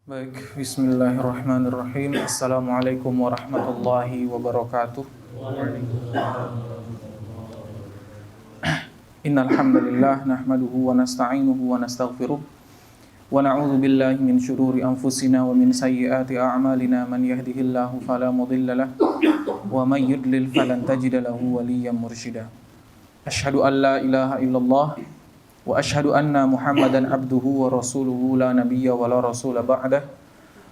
Baik, bismillahirrahmanirrahim. Assalamualaikum warahmatullahi wabarakatuh. Innal hamdalillah nahmaduhu wa nasta'inuhu wa nastaghfiruh wa na'udzu billahi min syururi anfusina wa min sayyiati a'malina man yahdihillahu fala mudilla lahu wa may yudlil falan tajida lahu waliyyan mursyida. Asyhadu an la ilaha illallah wa asyhadu anna Muhammadan abduhu wa rasuluhu la nabiyya wa la rasula ba'dah.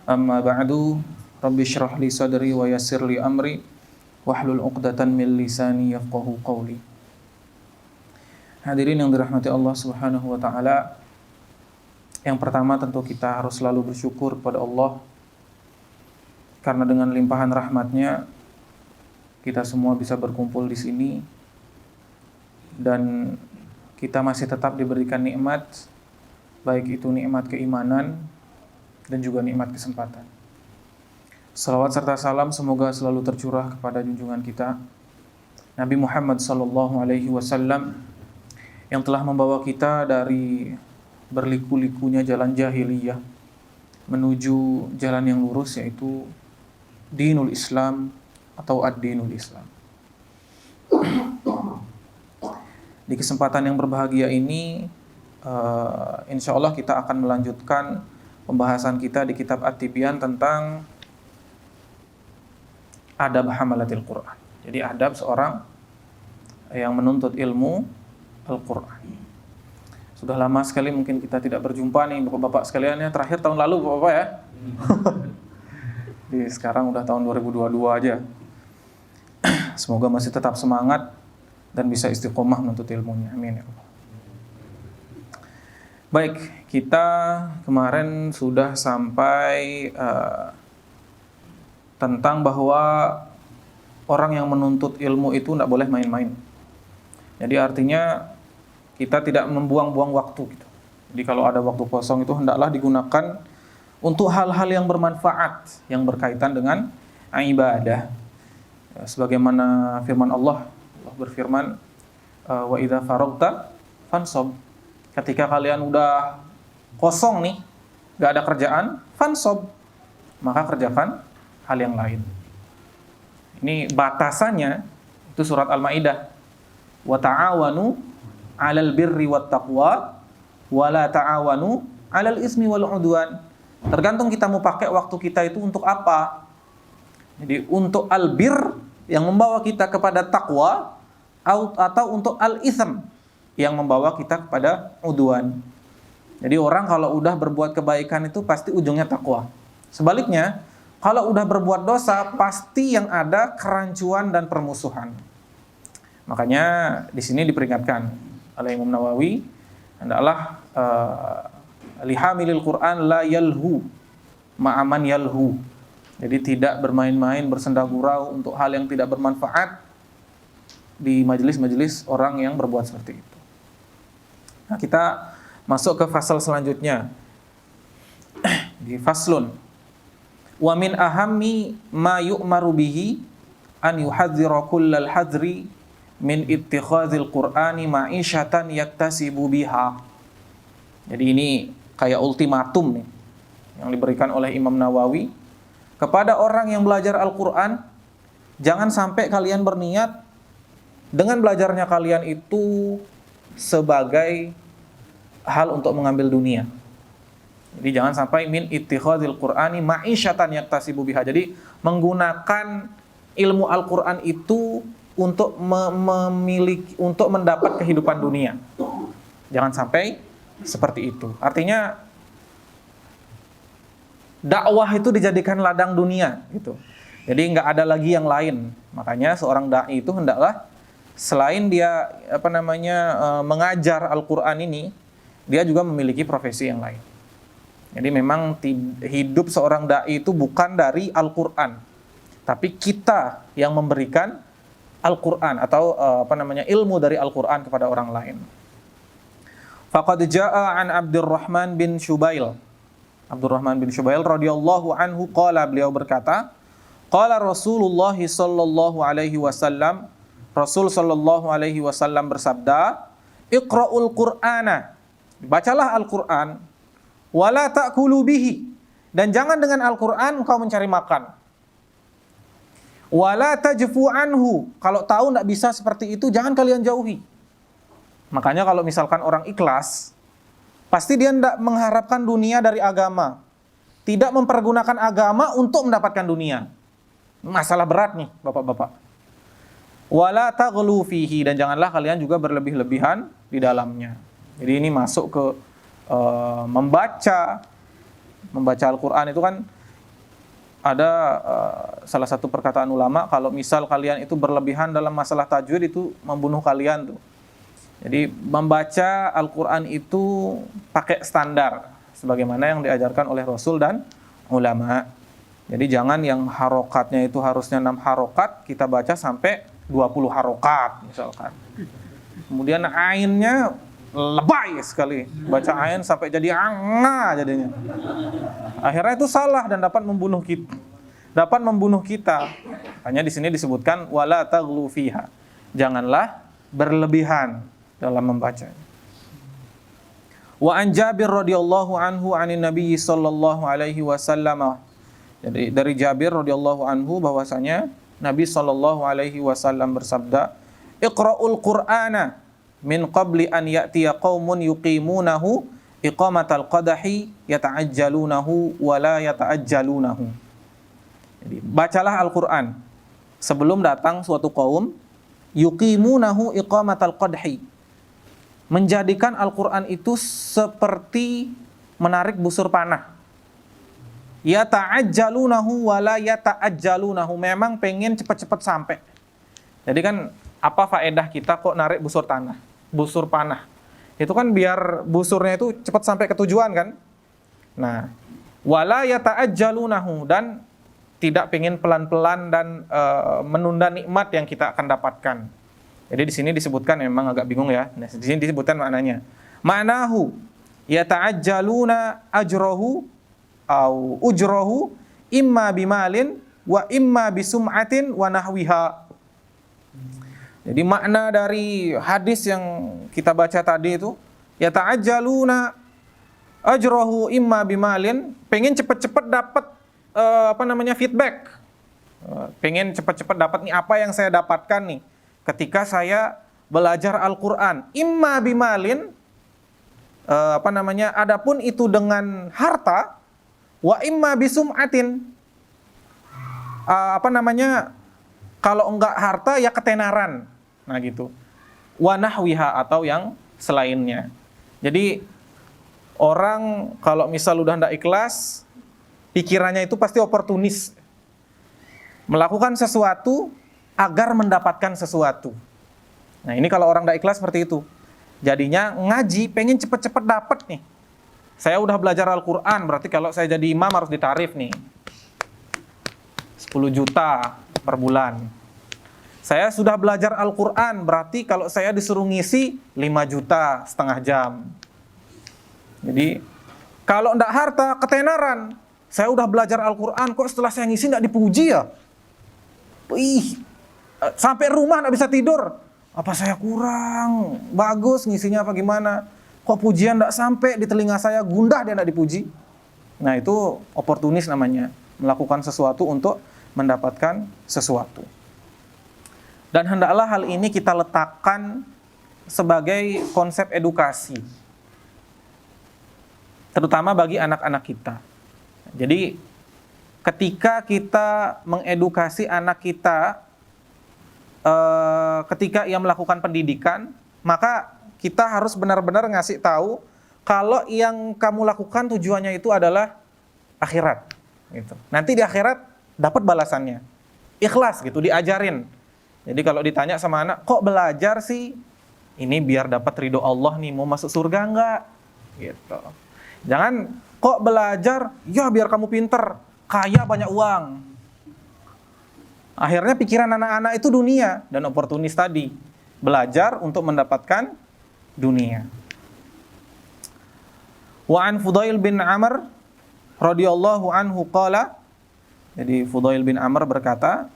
Amma ba'du, rabbi syrah li sadri wa yassir li amri wahlul 'uqdatan min lisani yafqahu qawli. Hadirin yang dirahmati Allah Subhanahu wa taala, yang pertama tentu kita harus selalu bersyukur kepada Allah karena dengan limpahan rahmatnya kita semua bisa berkumpul di sini dan kita masih tetap diberikan nikmat, baik itu nikmat keimanan dan juga nikmat kesempatan. Salawat serta salam semoga selalu tercurah kepada junjungan kita Nabi Muhammad SAW yang telah membawa kita dari berliku-likunya jalan jahiliyah menuju jalan yang lurus, yaitu dinul Islam atau ad-dinul Islam. Di kesempatan yang berbahagia ini, insya Allah kita akan melanjutkan pembahasan kita di kitab At-Tibyan tentang adab hamalatil Quran. Jadi adab seorang yang menuntut ilmu Al-Quran. Sudah lama sekali mungkin kita tidak berjumpa nih Bapak-bapak sekalian ya. Terakhir tahun lalu Bapak-bapak ya. Jadi sekarang udah tahun 2022 aja. Semoga masih tetap semangat dan bisa istiqomah menuntut ilmunya. Amin ya Allah. Baik, kita kemarin sudah sampai tentang bahwa orang yang menuntut ilmu itu tidak boleh main-main. Jadi artinya kita tidak membuang-buang waktu gitu. Jadi kalau ada waktu kosong itu hendaklah digunakan untuk hal-hal yang bermanfaat, yang berkaitan dengan ibadah. Sebagaimana firman Allah berfirman, wa idza faragta fansab. Ketika kalian udah kosong nih, gak ada kerjaan, fansab, maka kerjakan hal yang lain. Ini batasannya itu surat Al-Maidah. Wa ta'awanu 'alal birri wat taqwa wa la ta'awanu 'alal ismi wal 'udwan. Tergantung kita mau pakai waktu kita itu untuk apa. Jadi untuk al-bir yang membawa kita kepada takwa, atau untuk al-itsm yang membawa kita kepada udwan. Jadi orang kalau udah berbuat kebaikan itu pasti ujungnya takwa. Sebaliknya, kalau udah berbuat dosa pasti yang ada kerancuan dan permusuhan. Makanya di sini diperingatkan oleh Imam Nawawi, hendaklah lihamilil Quran la yalhu ma'aman yalhu. Jadi tidak bermain-main, bersenda gurau untuk hal yang tidak bermanfaat di majelis-majelis orang yang berbuat seperti itu. Nah, kita masuk ke fasal selanjutnya. Di faslun. Wa min ahammi ma yu'maru bihi an yuhadzira kullal hadri min ittikhadzil Qur'ani ma'isyatan yaktasibu biha. Jadi ini kayak ultimatum nih yang diberikan oleh Imam Nawawi kepada orang yang belajar Al-Qur'an. Jangan sampai kalian berniat dengan belajarnya kalian itu sebagai hal untuk mengambil dunia. Jadi jangan sampai min ittikhadzil Qur'ani ma'isyatan yaktasibu biha. Jadi menggunakan ilmu Al-Qur'an itu untuk memiliki, untuk mendapat kehidupan dunia. Jangan sampai seperti itu. Artinya dakwah itu dijadikan ladang dunia gitu. Jadi nggak ada lagi yang lain. Makanya seorang dai itu hendaklah selain dia mengajar Al-Qur'an ini, dia juga memiliki profesi yang lain. Jadi memang hidup seorang dai itu bukan dari Al-Qur'an, tapi kita yang memberikan Al-Qur'an atau ilmu dari Al-Qur'an kepada orang lain. Faqad jaa'a an Abdurrahman bin Syubail. Abdurrahman bin Syubail radhiyallahu anhu qala, beliau berkata, qala Rasulullah sallallahu alaihi wasallam, Rasul sallallahu alaihi wasallam bersabda, Iqra'ul Qur'ana, bacalah Al-Qur'an, wala ta'kulu bihi, Dan jangan dengan Al-Quran engkau mencari makan. Wala tajfu anhu. Kalau tahu tidak bisa seperti itu, jangan kalian jauhi. Makanya kalau misalkan orang ikhlas, pasti dia tidak mengharapkan dunia dari agama. Tidak mempergunakan agama untuk mendapatkan dunia. Masalah berat nih, bapak-bapak. Wala taghlu fihi. Dan janganlah kalian juga berlebih-lebihan di dalamnya. Jadi ini masuk ke membaca Al-Quran itu kan ada salah satu perkataan ulama, kalau misal kalian itu berlebihan dalam masalah tajwid itu membunuh kalian tuh. Jadi membaca Al-Quran itu pakai standar sebagaimana yang diajarkan oleh Rasul dan ulama. Jadi jangan yang harokatnya itu harusnya 6 harokat, kita baca sampai 20 harokat misalkan. Kemudian ainnya lebay sekali, baca ain sampai jadi anga jadinya. Akhirnya itu salah dan dapat membunuh kita. Hanya di sini disebutkan wala taghlu fiha. Janganlah berlebihan dalam membaca. Wa an Jabir radhiyallahu anhu anin Nabi sallallahu alaihi wasallam. Jadi dari Jabir radhiyallahu anhu bahwasanya Nabi sallallahu alaihi wasallam bersabda, "Iqra'ul Qur'ana min qabli an ya'tiya qaumun yuqimunahu iqamatal qadahi yata'ajjalunahu wa la yata'ajjalunahu." Jadi bacalah Al-Qur'an sebelum datang suatu kaum yuqimunahu iqamatal qadahi, menjadikan Al-Qur'an itu seperti menarik busur panah. Yata'ajjalunahu wa la yata'ajjalunahu, memang pengen cepat-cepat sampai. Jadi kan apa faedah kita kok narik busur panah? Itu kan biar busurnya itu cepat sampai ke tujuan kan? Nah, wala yata'ajjalunahu, dan tidak pengen pelan-pelan dan menunda nikmat yang kita akan dapatkan. Jadi di sini disebutkan, memang agak bingung ya. Nah, di sini disebutkan maknanya. Ma'nahu yata'ajjaluna ajrahu au ujrahu imma bimalin wa imma bisum'atin wa nahwiha. Jadi makna dari hadis yang kita baca tadi itu, yata'ajjaluna ajrahu imma bimalin, pengen cepat-cepat dapat feedback. Pengen cepat-cepat dapat nih apa yang saya dapatkan nih ketika saya belajar Al-Qur'an. Imma bimalin, adapun itu dengan harta, wa imma bisum'atin. Kalau enggak harta ya ketenaran. Nah gitu. Wa nahwiha, atau yang selainnya. Jadi orang kalau misal udah enggak ikhlas, pikirannya itu pasti oportunis. Melakukan sesuatu agar mendapatkan sesuatu. Nah ini kalau orang enggak ikhlas seperti itu. Jadinya ngaji pengen cepet-cepet dapat nih. Saya udah belajar Al-Quran, berarti kalau saya jadi imam harus ditarif nih 10 juta per bulan. Saya sudah belajar Al-Quran, berarti kalau saya disuruh ngisi 5 juta setengah jam. Jadi kalau enggak harta, ketenaran. Saya udah belajar Al-Quran, kok setelah saya ngisi enggak dipuji ya? Sampai rumah enggak bisa tidur. Apa saya kurang bagus ngisinya apa gimana? Kok pujian enggak sampai di telinga saya, gundah dia enggak dipuji? Nah itu oportunis namanya, melakukan sesuatu untuk mendapatkan sesuatu. Dan hendaklah hal ini kita letakkan sebagai konsep edukasi, terutama bagi anak-anak kita. Jadi ketika kita mengedukasi anak kita, ketika ia melakukan pendidikan, maka kita harus benar-benar ngasih tahu kalau yang kamu lakukan tujuannya itu adalah akhirat. Gitu. Nanti di akhirat dapat balasannya. Ikhlas gitu, diajarin. Jadi kalau ditanya sama anak, kok belajar sih? Ini biar dapat ridho Allah nih, mau masuk surga enggak? Gitu. Jangan kok belajar, ya biar kamu pinter, kaya banyak uang. Akhirnya pikiran anak-anak itu dunia dan oportunis tadi. Belajar untuk mendapatkan dunia. Wa an Fudail bin Amr radhiyallahu anhu qala, jadi Fudail bin Amr berkata,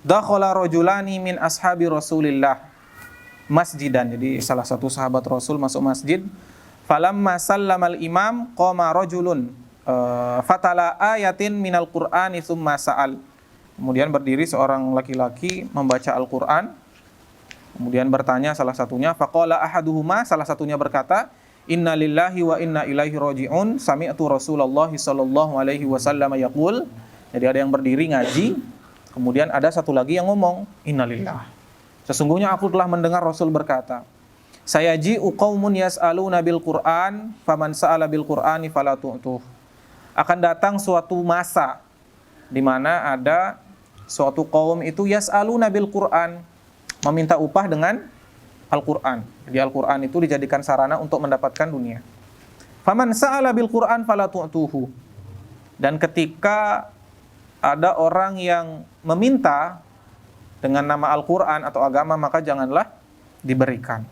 dakhala rajulani min ashabi Rasulillah masjidan. Jadi salah satu sahabat Rasul masuk masjid. Falamma sallamal imam qama rajulun fatala ayatin minal Qur'ani tsumma sa'al. Kemudian berdiri seorang laki-laki membaca Al-Qur'an. Kemudian bertanya salah satunya, faqala ahaduhuma, salah satunya berkata, inna lillahi wa inna ilaihi raji'un, sami'tu Rasulullah sallallahu alaihi wasallam yaqul. Jadi ada yang berdiri ngaji, kemudian ada satu lagi yang ngomong, innalillah. Sesungguhnya aku telah mendengar Rasul berkata, sayaji'u qaumun yas'aluna bil Qur'an, faman sa'ala bil Qur'ani fala tu'tuh. Akan datang suatu masa di mana ada suatu kaum itu yas'aluna bil Qur'an, meminta upah dengan Al-Qur'an. Jadi Al-Qur'an itu dijadikan sarana untuk mendapatkan dunia. Faman sa'ala bil Qur'an fala tu'tuhu. Dan ketika ada orang yang meminta dengan nama Al-Qur'an atau agama, maka janganlah diberikan.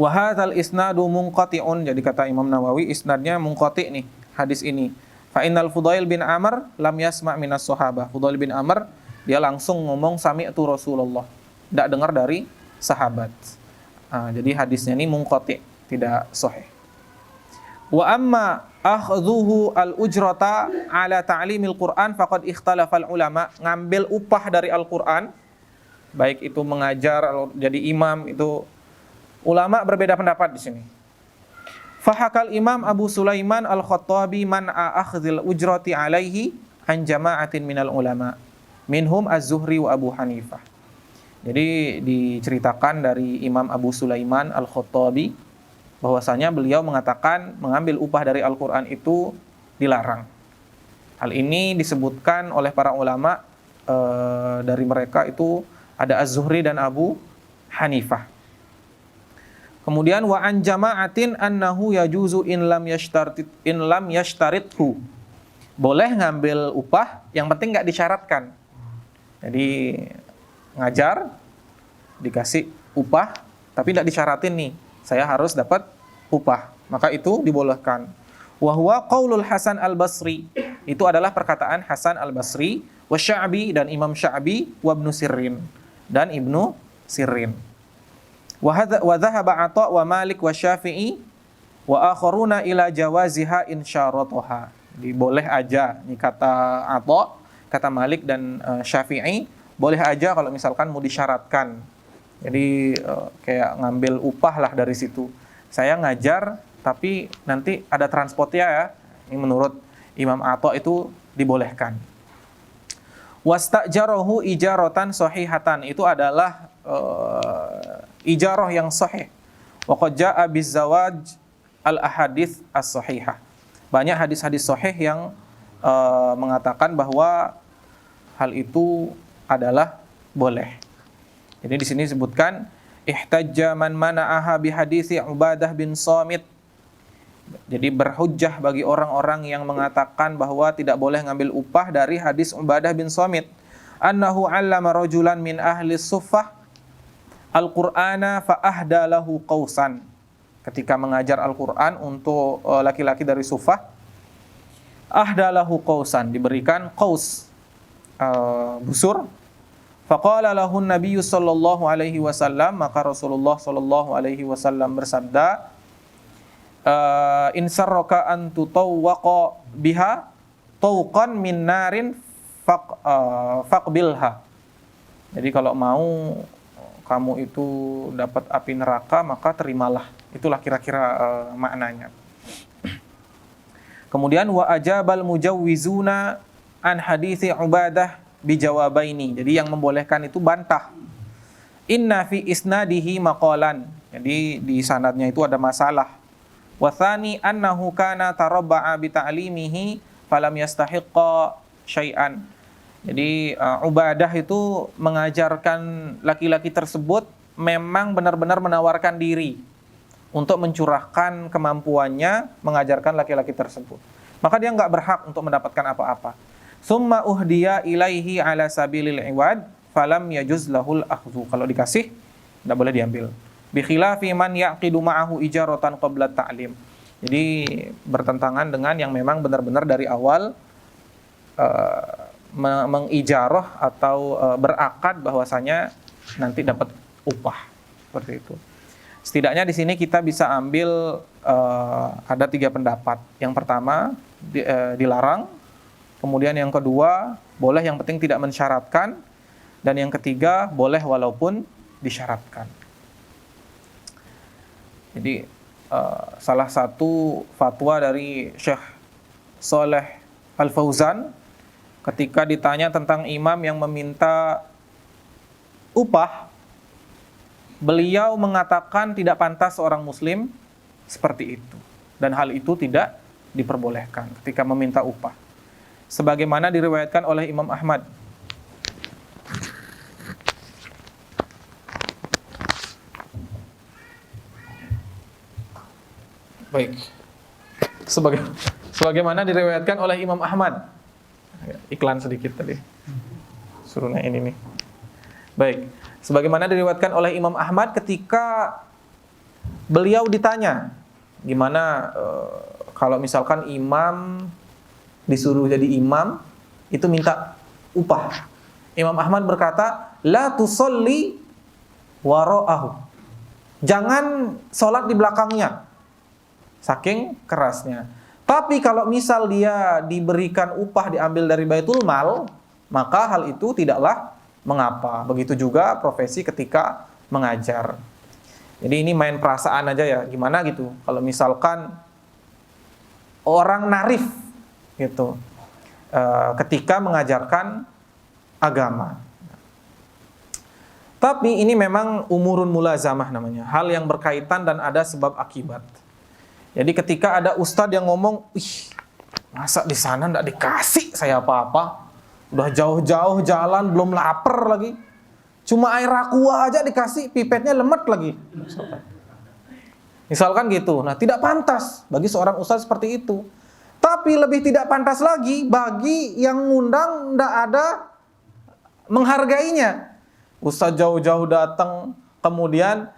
Wa hadzal isnadu munqati'un. Jadi kata Imam Nawawi, isnadnya munqati' nih hadis ini. Fa innal Fudail bin Amr lam yasma' minas sahabah. Fudail bin Amr dia langsung ngomong sami'tu Rasulullah, tidak dengar dari sahabat. Jadi hadisnya ini munqati', tidak sahih. Wa amma akhdhuhu al-ujrata ala ta'limil Qur'an faqad ikhtalafa ulama. Ngambil upah dari Al-Qur'an, baik itu mengajar jadi imam, itu ulama berbeda pendapat di sini. Fahakal Imam Abu Sulaiman Al-Khattabi man'a akhdhil ujrati alaihi an jama'atin minal ulama minhum Az-Zuhri wa Abu Hanifah. Jadi diceritakan dari Imam Abu Sulaiman Al-Khattabi bahwasanya beliau mengatakan mengambil upah dari Al-Qur'an itu dilarang. Hal ini disebutkan oleh para ulama, dari mereka itu ada Az-Zuhri dan Abu Hanifah. Kemudian wa an jama'atin annahu yajuzu in lam yashtarithu. Boleh ngambil upah, yang penting enggak disyaratkan. Jadi ngajar dikasih upah tapi enggak disyaratin nih, saya harus dapat upah. Maka itu dibolehkan. Wa huwa qaulul Hasan Al-Basri. Itu adalah perkataan Hasan Al-Basri, wa Sya'bi dan Imam Sya'bi, wa Ibnu Sirin dan Ibnu Sirin. Wa dhahaba Atha wa Malik wa Syafi'i wa akharuna ila jawaziha insyaratuha. Boleh aja, ini kata Atha, kata Malik dan Syafi'i, boleh aja kalau misalkan mau disyaratkan. Jadi kayak ngambil upah lah dari situ. Saya ngajar tapi nanti ada transportnya ya. Ini menurut Imam Atha itu dibolehkan. Wastajarahu ijaratan sahihatan, itu adalah ijarah yang sahih. Wa qad jaa'a bizawaj al-ahadits as-sahihah. Banyak hadis-hadis sahih yang mengatakan bahwa hal itu adalah boleh. Jadi di sini disebutkan ihtajja man mana'aha bi hadisi Ubadah bin Samit. Jadi berhujjah bagi orang-orang yang mengatakan bahwa tidak boleh ngambil upah dari hadis Ubadah bin Samit. Annahu 'allama rajulan min ahli suffah Al-Qur'ana fa ahda lahu qausan. Ketika mengajar Al-Qur'an untuk laki-laki dari Suffah, ahda lahu qausan, diberikan qaus, busur. Faqala lahu an-nabiy sallallahu alaihi wasallam, maka Rasulullah sallallahu alaihi wasallam bersabda, in sarraka an tutawwaqa biha tawqan min narin faqbilha. Jadi kalau mau kamu itu dapat api neraka, maka terimalah. Itulah kira-kira maknanya. Kemudian wa ajabal mujawwizuna an hadithi Ubadah bijawabaini. Jadi yang membolehkan itu bantah. Inna fi isnadihi maqalan. Jadi di sanadnya itu ada masalah. Wa tsani annahu kana tarabba'a bi ta'limihi falam yastahiqqa syai'an. Jadi Ubadah itu mengajarkan laki-laki tersebut memang benar-benar menawarkan diri untuk mencurahkan kemampuannya mengajarkan laki-laki tersebut. Maka dia enggak berhak untuk mendapatkan apa-apa. Summa uhdiya ilaihi ala sabilil iwad falam yajuz lahul akhdhu. Kalau dikasih enggak boleh diambil. Bi khilafi man yaqidu ma'ahu ijaratan qabla ta'lim. Jadi bertentangan dengan yang memang benar-benar dari awal mengijarah atau berakad bahwasanya nanti dapat upah, seperti itu. Setidaknya di sini kita bisa ambil ada 3 pendapat. Yang pertama dilarang, kemudian yang kedua boleh yang penting tidak mensyaratkan, dan yang ketiga boleh walaupun disyaratkan. Jadi salah satu fatwa dari Syekh Shalih Al-Fauzan ketika ditanya tentang imam yang meminta upah, beliau mengatakan tidak pantas seorang muslim seperti itu, dan hal itu tidak diperbolehkan ketika meminta upah, sebagaimana diriwayatkan oleh Imam Ahmad. Baik, sebagaimana diriwayatkan oleh Imam Ahmad. Iklan sedikit tadi, suruhnya ini nih. Baik, sebagaimana diriwayatkan oleh Imam Ahmad ketika beliau ditanya, gimana kalau misalkan imam disuruh jadi imam itu minta upah. Imam Ahmad berkata, la tusolli wara'ahu. Jangan sholat di belakangnya. Saking kerasnya. Tapi kalau misal dia diberikan upah diambil dari Baitul Mal, maka hal itu tidaklah mengapa. Begitu juga profesi ketika mengajar. Jadi ini main perasaan aja ya, gimana gitu. Kalau misalkan orang narif gitu, ketika mengajarkan agama. Tapi ini memang umurun mulazamah namanya, hal yang berkaitan dan ada sebab akibat. Jadi ketika ada ustadz yang ngomong, ih, masa di sana nggak dikasih saya apa-apa, udah jauh-jauh jalan belum lapar lagi, cuma air aqua aja dikasih, pipetnya lemet lagi. Misalkan gitu. Nah, tidak pantas bagi seorang ustadz seperti itu. Tapi lebih tidak pantas lagi bagi yang ngundang nggak ada menghargainya. Ustadz jauh-jauh datang, kemudian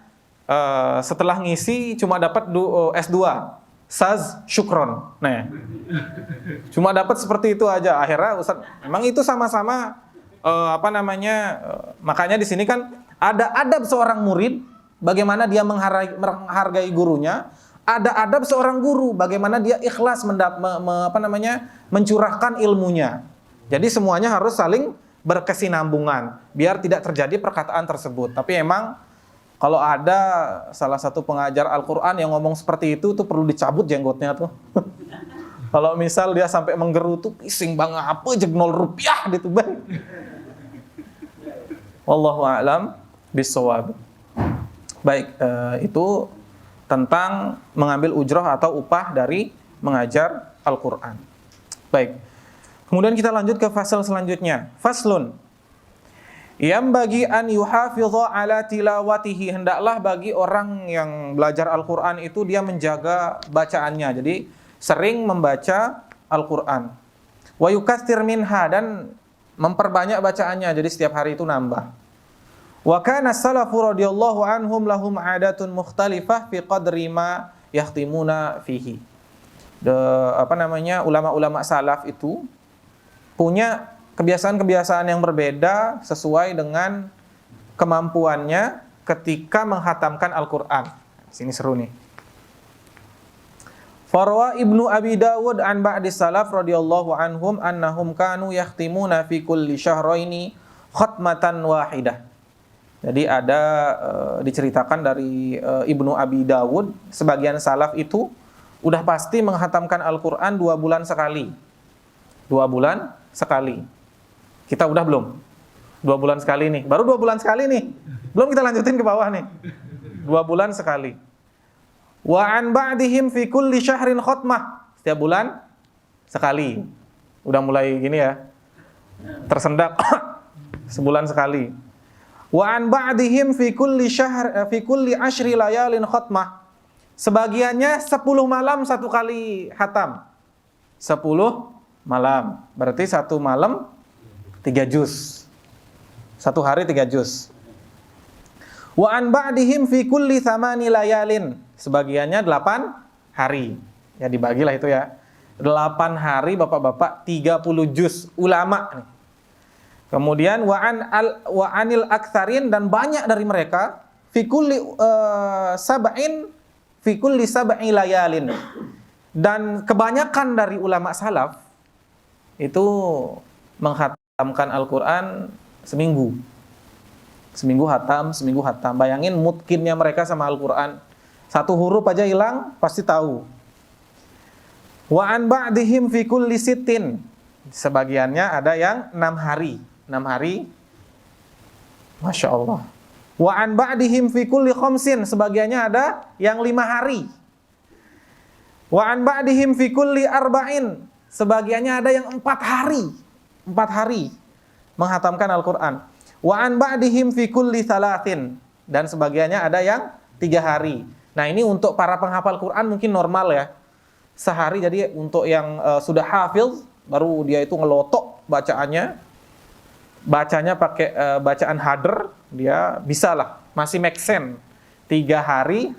setelah ngisi cuma dapat S2, Saz Syukron. Nah, cuma dapat seperti itu aja. Akhirnya Ustadz, memang itu sama-sama makanya di sini kan ada adab seorang murid, bagaimana dia menghargai gurunya. Ada adab seorang guru, bagaimana dia ikhlas mencurahkan ilmunya. Jadi semuanya harus saling berkesinambungan, biar tidak terjadi perkataan tersebut. Tapi emang kalau ada salah satu pengajar Al-Quran yang ngomong seperti itu tuh perlu dicabut jenggotnya tuh. Kalau misal dia sampai menggerutu, pising bang apa jeg 0 rupiah gitu bang. Wallahu a'lam bissawab. Baik, itu tentang mengambil ujrah atau upah dari mengajar Al-Quran. Baik, kemudian kita lanjut ke fasal selanjutnya. Faslun, yang bagi an yuhafidha ala tilawatihi, hendaklah bagi orang yang belajar Al-Quran itu dia menjaga bacaannya, jadi sering membaca Al-Quran. Wa yukatsir minha, dan memperbanyak bacaannya, jadi setiap hari itu nambah. Wa kana salafu radhiyallahu anhum lahum adatun mukhtalifah fi qadri ma yahtimuna fihi. Ulama-ulama salaf itu punya kebiasaan-kebiasaan yang berbeda sesuai dengan kemampuannya ketika menghatamkan Al-Quran. Sini seru nih. Farwa Ibnu Abi Dawud an ba'di salaf radhiyallahu anhum annahum kanu yahtimuna fi kulli syahraini khatmatan wahidah. Jadi ada diceritakan dari Ibnu Abi Dawud, sebagian salaf itu udah pasti menghatamkan Al-Quran 2 bulan sekali. 2 bulan sekali. Kita udah belum? 2 bulan sekali nih. Baru 2 bulan sekali nih. Belum kita lanjutin ke bawah nih. 2 bulan sekali. Wa an ba'dihim fi kulli syahrin khatmah. Setiap bulan sekali. Udah mulai gini ya. Tersendak. Sebulan sekali. Wa an ba'dihim fi kulli ashri layalin khatmah. Sebagiannya 10 malam 1 kali khatam. 10 malam. Berarti 1 malam 3 juz. 1 hari 3 juz. Wa an ba'dihim fi kulli 8 layalin. Sebagiannya 8 hari. Ya dibagilah itu ya. 8 hari Bapak-bapak 30 juz ulama nih. Kemudian wa anil aktsarin, dan banyak dari mereka fi kulli sab'i layalin. Dan kebanyakan dari ulama salaf itu menghatamkan Al-Qur'an seminggu. Seminggu hatam. Bayangin mutkinnya mereka sama Al-Qur'an. Satu huruf aja hilang pasti tahu. Wa an ba'dihim fi kulli sittin. Sebagiannya ada yang 6 hari. 6 hari. Masya Allah. Wa an ba'dihim fi kulli khamsin. Sebagiannya ada yang 5 hari. Wa an ba'dihim fi kulli arba'in. Sebagiannya ada yang 4 hari. 4 hari menghatamkan Al-Quran. Wa an ba'dihim fi kulli thalathin. Dan sebagiannya ada yang 3 hari. Nah, ini untuk para penghafal Quran mungkin normal ya. Sehari. Jadi untuk yang sudah hafil, baru dia itu ngelotok bacaannya. Bacanya pakai bacaan hadr, dia bisa lah, masih make sense. 3 hari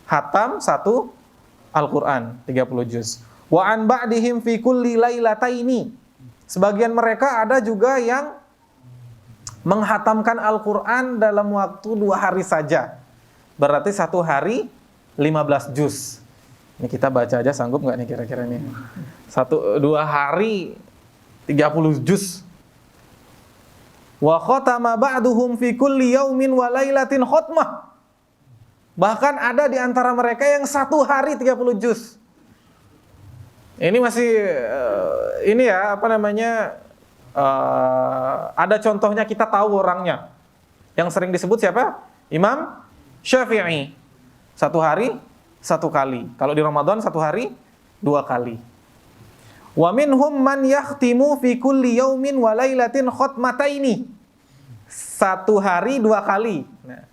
hatam 1 Al-Quran 30 juz. Wa an ba'dihim fi kulli lailataini. Sebagian mereka ada juga yang menghatamkan Al-Quran dalam waktu 2 hari saja. Berarti 1 hari 15 juz. Ini kita baca aja sanggup nggak nih kira-kira nih? 2 hari 30 juz. Wa khatama ba'duhum fi kulli yaumin wa lailatin khatmah. Bahkan ada di antara mereka yang 1 hari 30 juz. Ini masih ini ya, apa namanya? Ada contohnya, kita tahu orangnya. Yang sering disebut siapa? Imam Syafi'i. 1 hari 1 kali. Kalau di Ramadan 1 hari 2 kali. Wa minhum man yakhtimu fi kulli yaumin wa lailatin khatmataini. 1 hari 2 kali. Nah,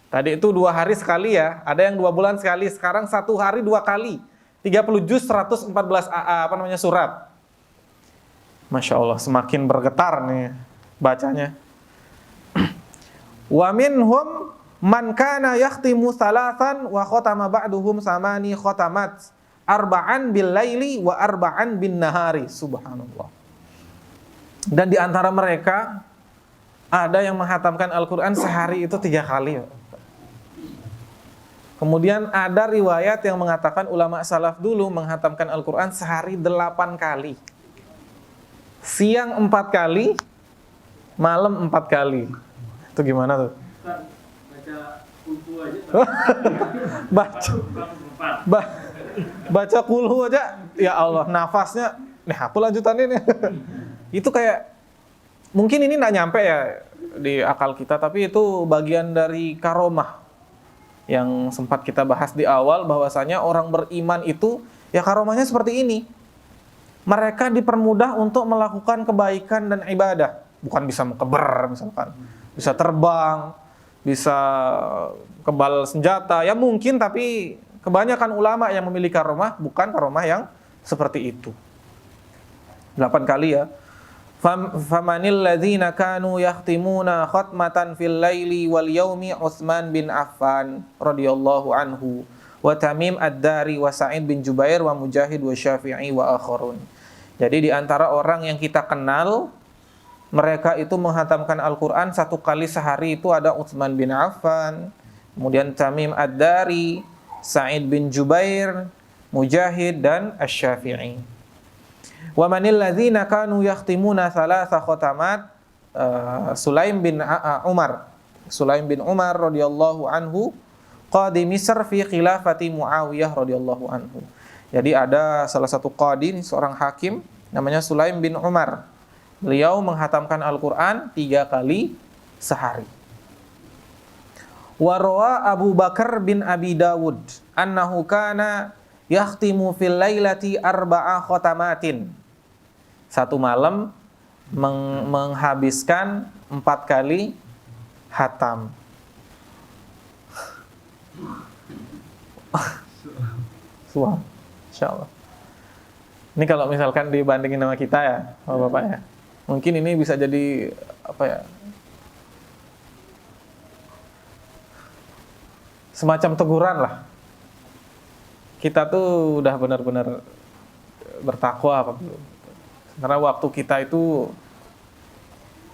tadi itu 2 hari sekali ya. Ada yang 2 bulan sekali. Sekarang 1 hari 2 kali. 30 juz 114 surat. Masya Allah, semakin bergetar nih bacanya. Wa minhum man kana yakhtimu thalathan wa khatama ba'duhum samani khatamat. Arba'an bil laili wa arba'an bin nahari. Subhanallah. Dan di antara mereka ada yang menghatamkan Al-Quran sehari itu 3 kali. Kemudian ada riwayat yang mengatakan ulama salaf dulu menghatamkan Al-Quran sehari 8 kali. Siang 4 kali, malam 4 kali. Itu gimana tuh? Baca kulhu aja. Baca kulhu aja. Ya Allah, nafasnya. Nih, apa lanjutannya nih? Itu kayak, mungkin ini nggak nyampe ya di akal kita, tapi itu bagian dari karomah yang sempat kita bahas di awal, bahwasanya orang beriman itu ya karomahnya seperti ini. Mereka dipermudah untuk melakukan kebaikan dan ibadah. Bukan bisa mengkeber misalkan, bisa terbang, bisa kebal senjata, ya mungkin, tapi kebanyakan ulama yang memiliki karomah bukan karomah yang seperti itu. 8 kali ya. Famanil ladzina kanu yahtimuna khatmatan fil laili wal yaumi Utsman bin Affan radhiyallahu anhu wa Tamim ad-Dari wa Sa'id bin Jubair wa Mujahid wa Syafi'i wa akharun. Jadi di antara orang yang kita kenal, mereka itu menghatamkan Al-Quran 1 kali sehari itu ada Utsman bin Affan, kemudian Tamim ad-Dari, Sa'id bin Jubair, Mujahid dan Asy-Syafi'i. Wa manil ladzina kanu yakhtimuna thalatha khatamat Sulaim bin Umar radhiyallahu anhu qadi Misr fi khilafati Muawiyah radhiyallahu anhu. Jadi ada salah satu qadi, seorang hakim namanya Sulaim bin Umar. Beliau menghatamkan Al-Qur'an 3 kali sehari. Wa rawa Abu Bakar bin Abi Dawud annahu kana yakhtimu fil lailati 4 khatamatin. 1 malam menghabiskan 4 kali hatam. Suah, insyaallah. Ini kalau misalkan dibandingin sama kita ya, Bapak ya, mungkin ini bisa jadi apa ya? Semacam teguran lah. Kita tuh udah benar-benar bertakwa apa belum? Karena waktu kita itu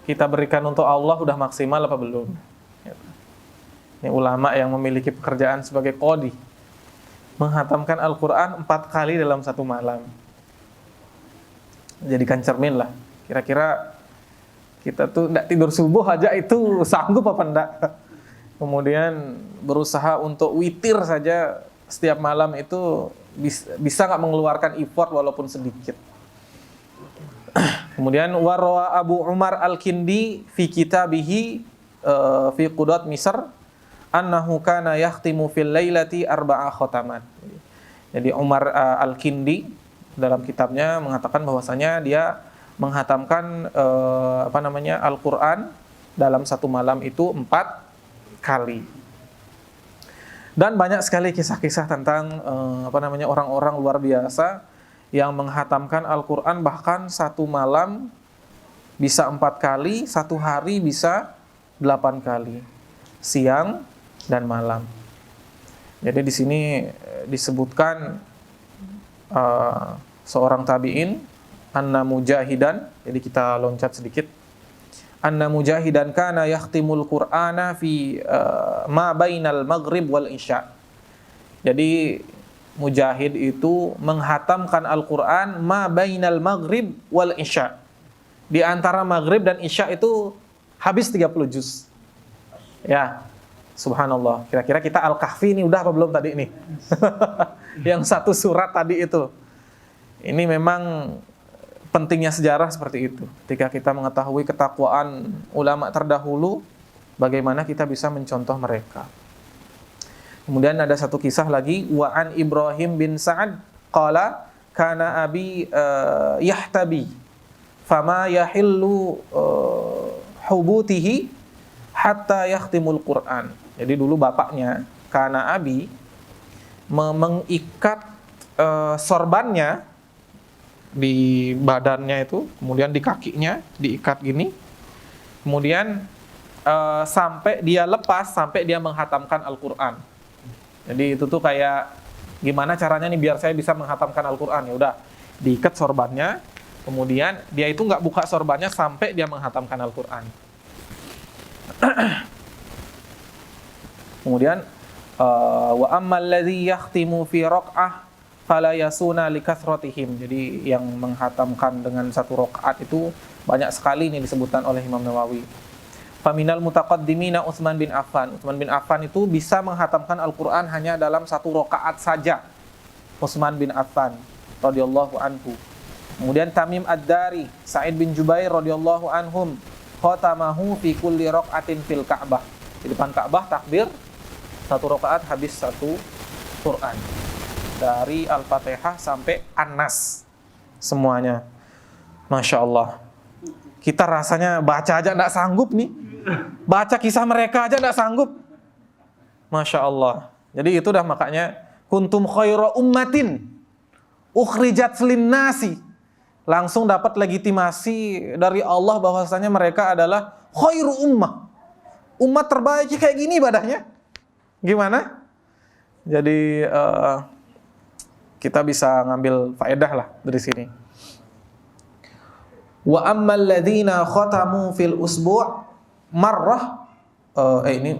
kita berikan untuk Allah udah maksimal apa belum? Ini ulama yang memiliki pekerjaan sebagai qadhi, menghatamkan Al-Quran 4 kali dalam satu malam. Jadikan cermin lah. Kira-kira kita tuh nggak tidur subuh aja itu sanggup apa enggak? Kemudian berusaha untuk witir saja setiap malam itu bisa nggak mengeluarkan effort walaupun sedikit. Kemudian warwa Abu Umar Al-Kindi fi kitabihi fi Qudat Misr annahu kana yakhtimu fil lailati 4 khatamat. Jadi Umar Al-Kindi dalam kitabnya mengatakan bahwasanya dia menghatamkan Al-Qur'an dalam satu malam itu 4 kali. Dan banyak sekali kisah-kisah tentang orang-orang luar biasa yang menghatamkan Al-Qur'an bahkan satu malam bisa 4 kali, satu hari bisa 8 kali. Siang dan malam. Jadi di sini disebutkan seorang tabi'in, anna mujahidan, jadi kita loncat sedikit. Anna mujahidan kana yakhtimul Qur'ana fi ma bainal maghrib wal isya. Jadi mujahid itu menghatamkan Al-Qur'an ma bainal maghrib wal isya. Di antara maghrib dan isya itu habis 30 juz. Ya. Subhanallah. Kira-kira kita Al-Kahfi ini udah apa belum tadi ini? Yang satu surat tadi itu. Ini memang pentingnya sejarah seperti itu. Ketika kita mengetahui ketakwaan ulama terdahulu, bagaimana kita bisa mencontoh mereka. Kemudian ada satu kisah lagi, wa an Ibrahim bin Sa'ad qala kana abi yahtabi fama yahillu hubutihi hatta yakhtimul Qur'an. Jadi dulu bapaknya, kana abi, mengikat sorbannya di badannya itu, kemudian di kakinya diikat gini, kemudian sampai dia lepas, sampai dia menghatamkan Al-Qur'an. Jadi itu tuh kayak gimana caranya nih biar saya bisa menghatamkan Al-Qur'an. Ya udah, diikat sorbannya, kemudian dia itu nggak buka sorbannya sampai dia menghatamkan Al-Qur'an. Kemudian wa ammal ladzi yakhtimu fi raq'ah fala yasuna likathratihim. Jadi yang menghatamkan dengan satu rakaat itu banyak sekali ini disebutkan oleh Imam Nawawi. Faminal mutaqaddimina Utsman bin Affan. Utsman bin Affan itu bisa menghatamkan Al-Qur'an hanya dalam satu rakaat saja. Utsman bin Affan radhiyallahu anhu. Kemudian Tamim Ad-Dari, Sa'id bin Jubair radhiyallahu anhum, khatamahu fi kulli raq'atin fil Ka'bah. Di depan Ka'bah takbir, satu rakaat habis satu Quran. Dari Al-Fatihah sampai An-Nas. Semuanya. Masya Allah. Kita rasanya baca aja enggak sanggup nih. Baca kisah mereka aja enggak sanggup. Masya Allah. Jadi itu dah makanya kuntum khaira ummatin ukhrijat lin-nasi. Langsung dapat legitimasi dari Allah bahwasanya mereka adalah khairu ummah. Umat terbaik kayak gini ibadahnya. Gimana? Jadi kita bisa ngambil faedah lah dari sini. Wa ammal ladzina khatamu fil usbu' marrah, ini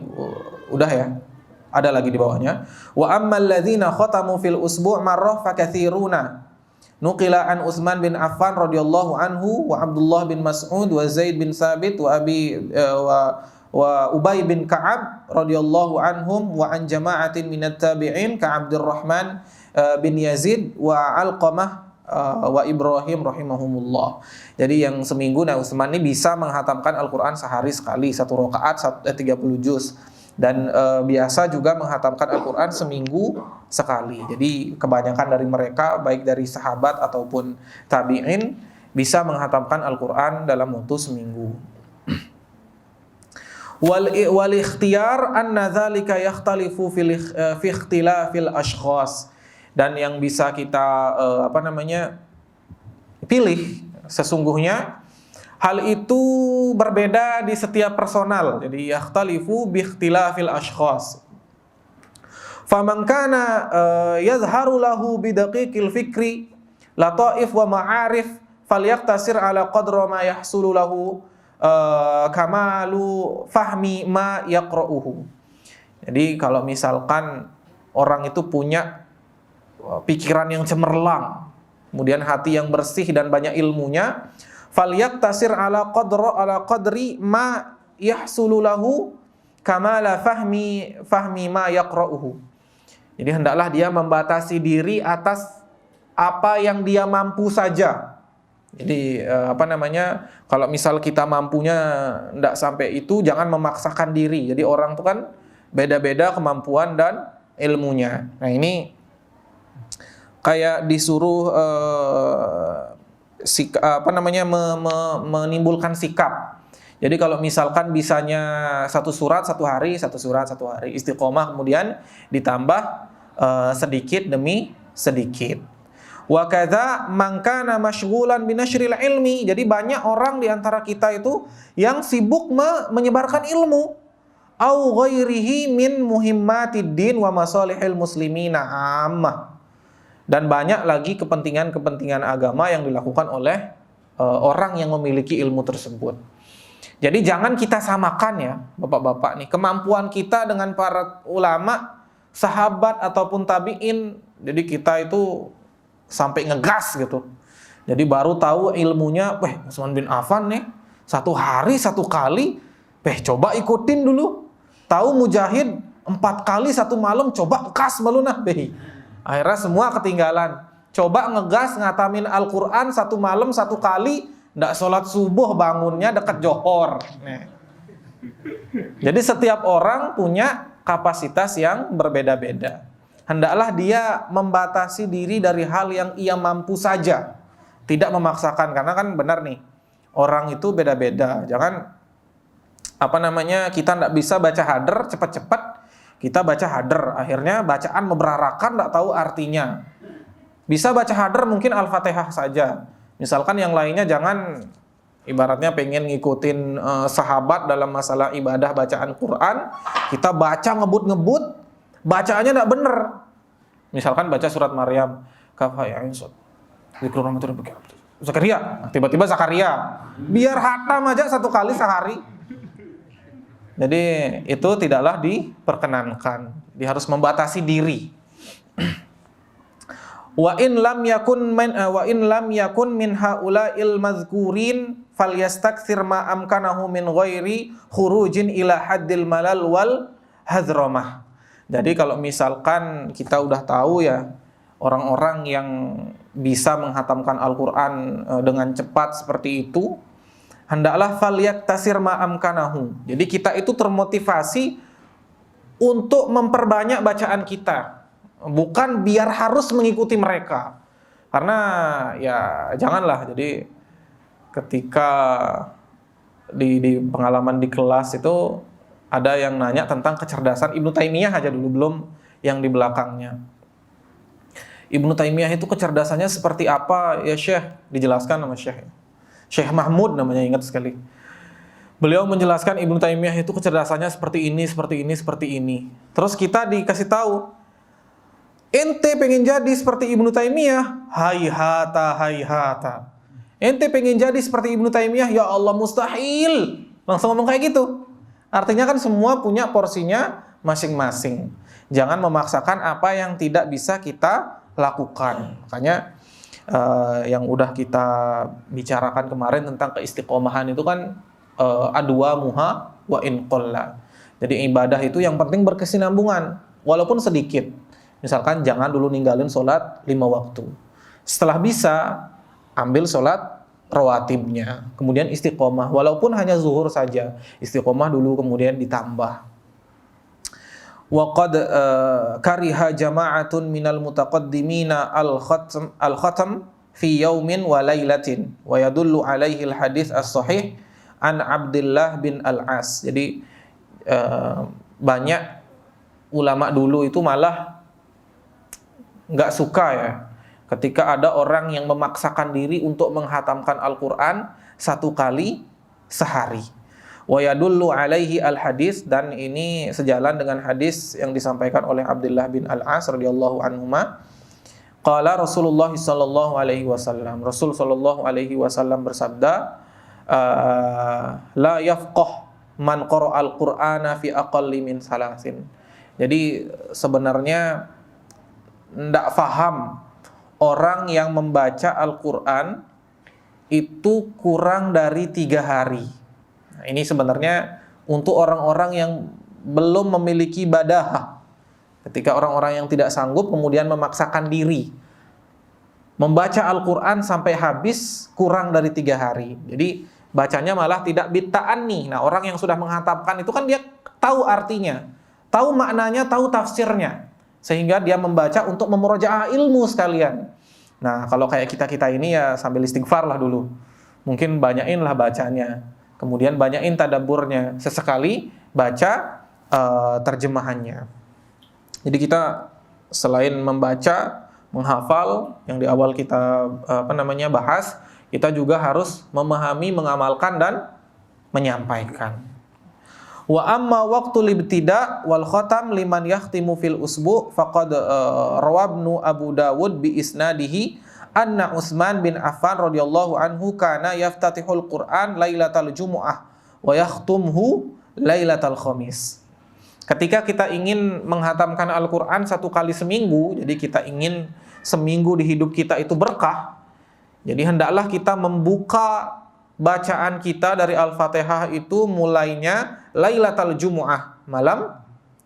udah ya. Ada lagi di bawahnya. Wa ammal ladzina khatamu fil usbu' marrah fakatsiruna. Nuqila an Utsman bin Affan radhiyallahu anhu wa Abdullah bin Mas'ud wa Zaid bin Sabit wa wa Ubay bin Ka'ab radhiyallahu anhum wa an jama'atin minat tabi'in ka Abdurrahman bin Yazid wa Alqamah wa Ibrahim rahimahumullah. Jadi yang seminggu Utsman ini bisa menghatamkan Al-Qur'an sehari sekali, satu rakaat 30 juz. Dan biasa juga menghatamkan Al-Qur'an seminggu sekali. Jadi kebanyakan dari mereka baik dari sahabat ataupun tabi'in bisa menghatamkan Al-Qur'an dalam waktu seminggu. Wal ikhtiyar anna dzalika yakhtalifu fi ikhtilafil ashkhas. Dan yang bisa kita pilih sesungguhnya hal itu berbeda di setiap personal. Jadi yakhtalifu bi ikhtilafil ashkhas. Faman kana yazharu lahu bi daqiqil fikri lataif wa ma'arif falyaqtasir ala qadra ma yahsulu lahu kamalu fahmi ma yaqra'uhu. Jadi kalau misalkan orang itu punya pikiran yang cemerlang, kemudian hati yang bersih dan banyak ilmunya, falyaktasir ala qadri ma yahsulu lahu kamala fahmi ma yaqra'uhu. Jadi hendaklah dia membatasi diri atas apa yang dia mampu saja. Jadi kalau misal kita mampunya tidak sampai itu, jangan memaksakan diri. Jadi orang itu kan beda-beda kemampuan dan ilmunya. Nah ini kayak disuruh menimbulkan sikap. Jadi kalau misalkan bisanya satu surat satu hari istiqomah, kemudian ditambah sedikit demi sedikit. Wa kadza man kana masyghulan binashril ilmi. Jadi banyak orang di antara kita itu yang sibuk menyebarkan ilmu, au ghairihi min muhimmatid din wa masalihil muslimina ammah. Dan banyak lagi kepentingan-kepentingan agama yang dilakukan oleh orang yang memiliki ilmu tersebut. Jadi jangan kita samakan ya Bapak-bapak nih, kemampuan kita dengan para ulama, sahabat ataupun tabi'in. Jadi kita itu sampai ngegas gitu. Jadi baru tahu ilmunya, Utsman bin Affan nih, satu hari satu kali, coba ikutin dulu. Tahu Mujahid 4 kali satu malam, coba kas malunah, akhirnya semua ketinggalan. Coba ngegas ngatamin Al-Quran satu malam satu kali, ndak sholat subuh bangunnya dekat Johor. Jadi setiap orang punya kapasitas yang berbeda-beda. Hendaklah dia membatasi diri dari hal yang ia mampu saja, tidak memaksakan, karena kan benar nih, orang itu beda-beda. Jangan kita ndak bisa baca hadar cepat-cepat, kita baca hadar, akhirnya bacaan meberarakan, ndak tahu artinya. Bisa baca hadar mungkin Al-Fatihah saja. Misalkan yang lainnya jangan, ibaratnya pengen ngikutin sahabat dalam masalah ibadah bacaan Quran, kita baca ngebut-ngebut, bacaannya tidak benar. Misalkan baca surat Maryam, Zakaria, tiba-tiba Zakaria, biar hatam aja satu kali sehari. Jadi itu tidaklah diperkenankan. Dia harus membatasi diri. Wa in lam yakun min haula'il mazkurin falyastakthir ma amkanahu min ghairi khurujin ila haddil malal wal hadramah. Jadi kalau misalkan kita udah tahu ya, orang-orang yang bisa menghatamkan Al-Qur'an dengan cepat seperti itu, hendaklah falyaktasir ma amkanahu. Jadi kita itu termotivasi untuk memperbanyak bacaan kita. Bukan biar harus mengikuti mereka. Karena ya janganlah. Jadi ketika di pengalaman di kelas itu ada yang nanya tentang kecerdasan Ibnu Taimiyah aja dulu, belum yang di belakangnya. Ibnu Taimiyah itu kecerdasannya seperti apa ya Syekh? Dijelaskan sama Syekh. Syekh Mahmud namanya, ingat sekali. Beliau menjelaskan Ibnu Taimiyah itu kecerdasannya seperti ini, seperti ini, seperti ini. Terus kita dikasih tahu, ente pengen jadi seperti Ibnu Taimiyah? Hayhata. Ente pengen jadi seperti Ibnu Taimiyah? Ya Allah, mustahil. Langsung ngomong kayak gitu. Artinya kan semua punya porsinya masing-masing. Jangan memaksakan apa yang tidak bisa kita lakukan. Makanya yang udah kita bicarakan kemarin tentang keistiqomahan itu kan adwa muha wa in qalla. Jadi ibadah itu yang penting berkesinambungan walaupun sedikit. Misalkan jangan dulu ninggalin sholat 5 waktu. Setelah bisa, ambil sholat rawatibnya. Kemudian istiqomah, walaupun hanya zuhur saja. Istiqomah dulu, kemudian ditambah. Wa qad kariha jama'atun minal mutaqaddimina al-khatam fi yaumin wa lailatin. Wa yadullu alaihi al-hadits as-sahih an Abdullah bin al-As. Jadi banyak ulama dulu itu malah nggak suka ya ketika ada orang yang memaksakan diri untuk menghatamkan Al-Quran 1 kali sehari. Wa yadullu alaihi al-hadis, dan ini sejalan dengan hadis yang disampaikan oleh Abdullah bin al-As radhiyallahu anhuma. Qala Rasulullah sallallahu alaihi wasallam, Rasul sallallahu alaihi wasallam bersabda, la yafqah man qara'a al-Qur'ana fi aqalli min salasin. Jadi sebenarnya tidak paham orang yang membaca Al-Quran itu kurang dari 3 hari. Nah, ini sebenarnya untuk orang-orang yang belum memiliki badahah. Ketika orang-orang yang tidak sanggup kemudian memaksakan diri membaca Al-Quran sampai habis kurang dari 3 hari. Jadi bacanya malah tidak bitta'anni. Nah, orang yang sudah menghatapkan itu kan dia tahu artinya, tahu maknanya, tahu tafsirnya, sehingga dia membaca untuk memurojaah ilmu sekalian. Nah, kalau kayak kita-kita ini ya sambil istighfar lah dulu. Mungkin banyain lah bacanya, kemudian banyain tadabburnya, sesekali baca terjemahannya. Jadi kita selain membaca, menghafal yang di awal kita bahas, kita juga harus memahami, mengamalkan dan menyampaikan. Wa amma waqtul ibtida wal khatam liman yahtimu fil usbu faqad rawabnu Abu Dawud bi isnadihi anna Utsman bin Affan radhiyallahu anhu kana yaftatihul Qur'an lailatal jumu'ah wa yakhtumhu lailatal khamis. Ketika kita ingin menghatamkan Al-Qur'an 1 kali seminggu, jadi kita ingin seminggu di hidup kita itu berkah, jadi hendaklah kita membuka bacaan kita dari Al-Fatihah itu mulainya Lailatul Jumu'ah, malam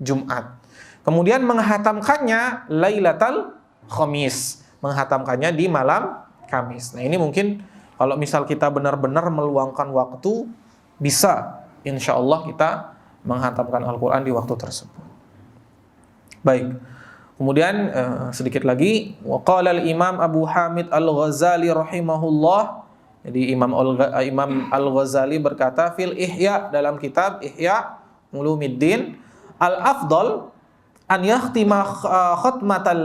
Jumat. Kemudian menghatamkannya Lailatul Khamis, menghatamkannya di malam Kamis. Nah, ini mungkin kalau misal kita benar-benar meluangkan waktu, bisa insyaallah kita menghatamkan Al-Quran di waktu tersebut. Baik. Kemudian sedikit lagi, waqala al-Imam Abu Hamid Al-Ghazali rahimahullah. Jadi Imam Al-Ghazali berkata fil Ihya, dalam kitab Ihya Ulumuddin, al-afdal an yakhtima khatmatal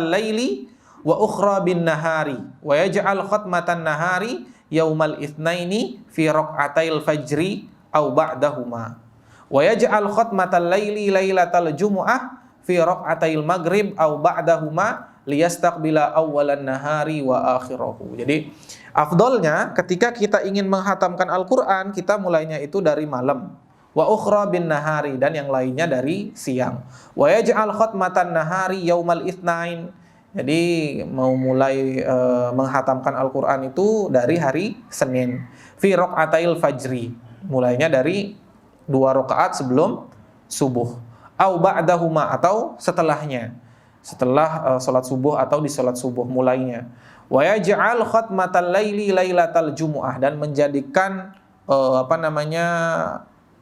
laili wa ukhra bin nahari wa yaj'al khatmatan nahari yaumal itsnaini fi raq'atail fajri aw ba'dahuma wa yaj'al khatmatal laili lailatal jumu'ah fi raq'atail maghrib aw ba'dahuma liyastaqbila awwalan nahari wa akhirahu. Jadi afdolnya ketika kita ingin menghatamkan Al-Qur'an, kita mulainya itu dari malam, wa ukhra bin nahari, dan yang lainnya dari siang. Wa yaj'al khatmatan nahari yaumal itsnain. Jadi mau mulai menghatamkan Al-Qur'an itu dari hari Senin. Fi raq'atail fajri, mulainya dari 2 rakaat sebelum subuh. Au ba'dahuma, atau setelahnya, setelah salat subuh atau di salat subuh mulainya. Wa yaj'al khatmatal laili lailatal jumu'ah, dan menjadikan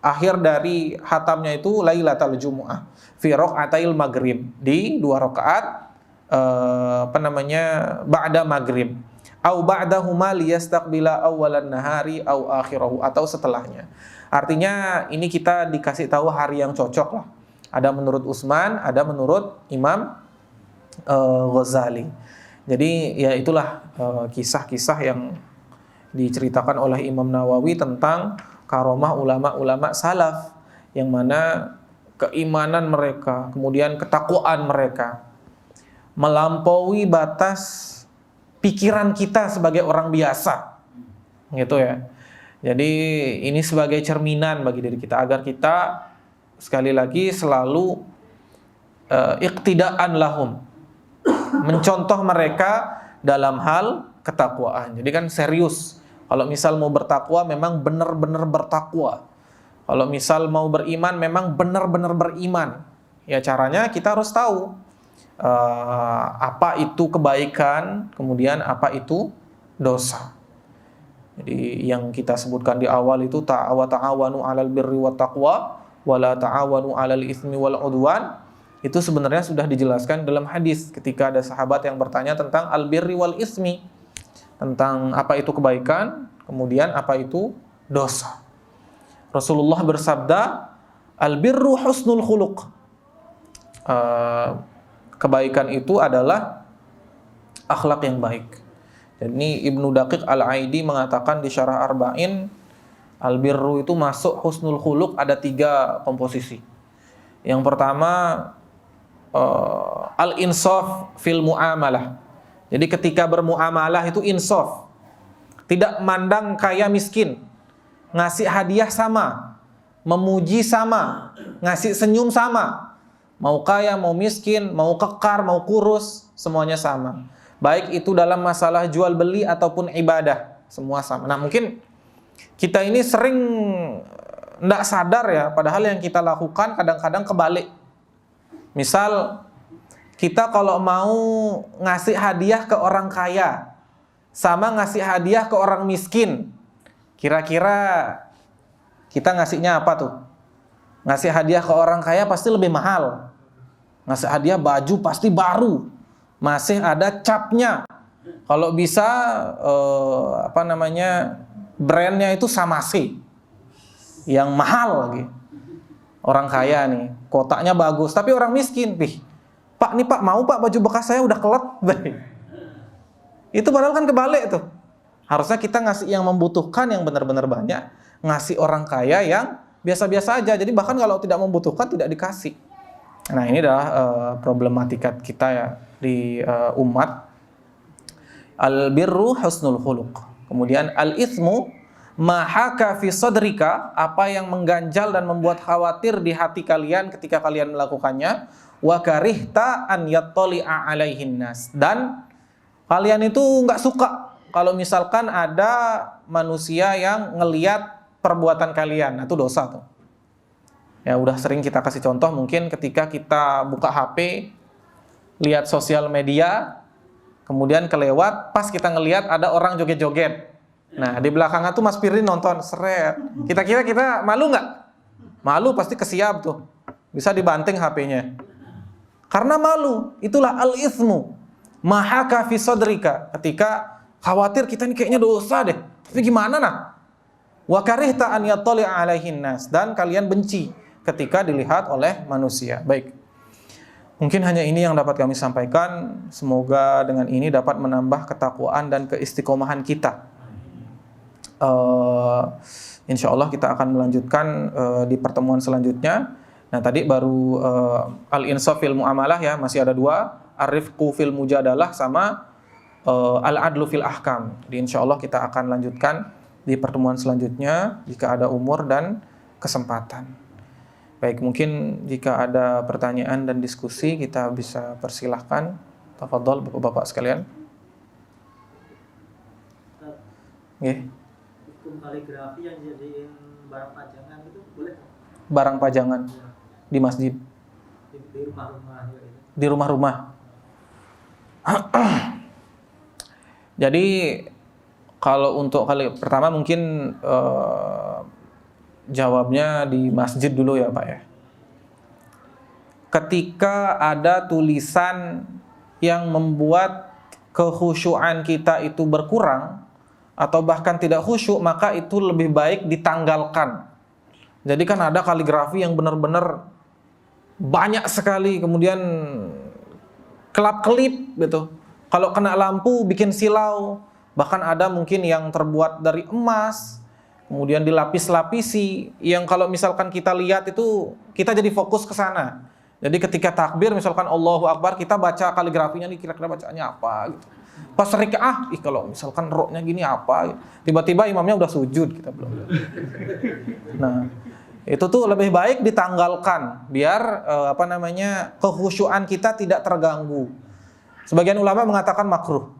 akhir dari hatamnya itu lailatul jumu'ah fi raq'atail maghrib, di 2 rakaat ba'da maghrib. Au ba'dahuma liyastaqbila awwalan nahari au akhirahu, atau setelahnya. Artinya ini kita dikasih tahu hari yang cocok lah. Ada menurut Utsman, ada menurut Imam Ghazali. Jadi ya itulah kisah-kisah yang diceritakan oleh Imam Nawawi tentang karomah ulama-ulama salaf, yang mana keimanan mereka, kemudian ketakwaan mereka melampaui batas pikiran kita sebagai orang biasa, gitu ya. Jadi ini sebagai cerminan bagi diri kita, agar kita sekali lagi selalu iqtidaan lahum, mencontoh mereka dalam hal ketakwaan. Jadi kan serius. Kalau misal mau bertakwa memang benar-benar bertakwa. Kalau misal mau beriman memang benar-benar beriman. Ya caranya kita harus tahu apa itu kebaikan, kemudian apa itu dosa. Jadi yang kita sebutkan di awal itu ta'awanu 'alal birri wat taqwa wala ta'awanu 'alal itsmi wal 'udwan. Itu sebenarnya sudah dijelaskan dalam hadis ketika ada sahabat yang bertanya tentang al-birri wal ismi, tentang apa itu kebaikan, kemudian apa itu dosa. Rasulullah bersabda, al-birru husnul khuluq. Kebaikan itu adalah akhlak yang baik. Dan ini Ibnu Daqiq Al-Aidi mengatakan di Syarah Arba'in, al-birru itu masuk husnul khuluq ada 3 komposisi. Yang pertama al-insaf fil muamalah. Jadi ketika bermuamalah itu insaf, tidak mandang kaya miskin, ngasih hadiah sama, memuji sama, ngasih senyum sama. Mau kaya, mau miskin, mau kekar, mau kurus, semuanya sama. Baik itu dalam masalah jual beli ataupun ibadah, semua sama. Nah, mungkin kita ini sering nggak sadar ya, padahal yang kita lakukan kadang-kadang kebalik. Misal, kita kalau mau ngasih hadiah ke orang kaya, sama ngasih hadiah ke orang miskin, kira-kira kita ngasihnya apa tuh? Ngasih hadiah ke orang kaya pasti lebih mahal. Ngasih hadiah baju pasti baru, masih ada capnya. Kalau bisa brandnya itu Samase, yang mahal lagi. Orang kaya nih, kotaknya bagus, tapi orang miskin, Pak nih Pak, mau Pak baju bekas saya udah kelet. Itu padahal kan kebalik tuh. Harusnya kita ngasih yang membutuhkan yang benar-benar banyak, ngasih orang kaya yang biasa-biasa aja. Jadi bahkan kalau tidak membutuhkan tidak dikasih. Nah, ini adalah problematika kita ya di umat. Al-birru husnul khuluq. Kemudian al-ithmu ma haka fi sadrika, apa yang mengganjal dan membuat khawatir di hati kalian ketika kalian melakukannya, wa karihta an yattali'a alaihin nas, dan kalian itu nggak suka kalau misalkan ada manusia yang ngelihat perbuatan kalian. Nah, itu dosa tuh. Ya udah sering kita kasih contoh, mungkin ketika kita buka HP, lihat sosial media, kemudian kelewat, pas kita ngelihat ada orang joget-joget. Nah, di belakangnya tuh Mas Firly nonton, seret. Kita kira kita malu nggak? Malu pasti kesiap tuh. Bisa dibanting HP-nya. Karena malu, itulah al-ithmu. Mahaka fi sadrika. Ketika khawatir kita ini kayaknya dosa deh. Tapi gimana nah? Wa karihta an yattali'a alaihin nas, dan kalian benci ketika dilihat oleh manusia. Baik. Mungkin hanya ini yang dapat kami sampaikan. Semoga dengan ini dapat menambah ketakwaan dan keistiqomahan kita. Insya Allah kita akan melanjutkan di pertemuan selanjutnya. Nah, tadi baru al-insaf fil muamalah ya, masih ada 2, ar-rifqu fil mujadalah sama al-adlu fil ahkam. Jadi insya Allah kita akan lanjutkan di pertemuan selanjutnya jika ada umur dan kesempatan. Baik, mungkin jika ada pertanyaan dan diskusi kita bisa persilahkan. Tafadhol Bapak-bapak sekalian. Nggih. Hukum kaligrafi yang jadiin barang pajangan itu boleh? Barang pajangan di masjid, Di rumah-rumah gitu. di rumah-rumah. Jadi kalau untuk kali pertama mungkin jawabnya di masjid dulu ya Pak ya. Ketika ada tulisan yang membuat kekhusyuan kita itu berkurang atau bahkan tidak khusyuk, maka itu lebih baik ditanggalkan. Jadi kan ada kaligrafi yang benar-benar banyak sekali, kemudian kelap-kelip gitu. Kalau kena lampu bikin silau, bahkan ada mungkin yang terbuat dari emas, kemudian dilapis-lapisi, yang kalau misalkan kita lihat itu kita jadi fokus ke sana. Jadi ketika takbir misalkan Allahu Akbar, kita baca kaligrafinya nih kira-kira bacaannya apa gitu. Pas rikaah, kalau misalkan roknya gini apa, tiba-tiba imamnya udah sujud, kita belum. Nah, itu tuh lebih baik ditanggalkan biar kekhusyuan kita tidak terganggu. Sebagian ulama mengatakan makruh.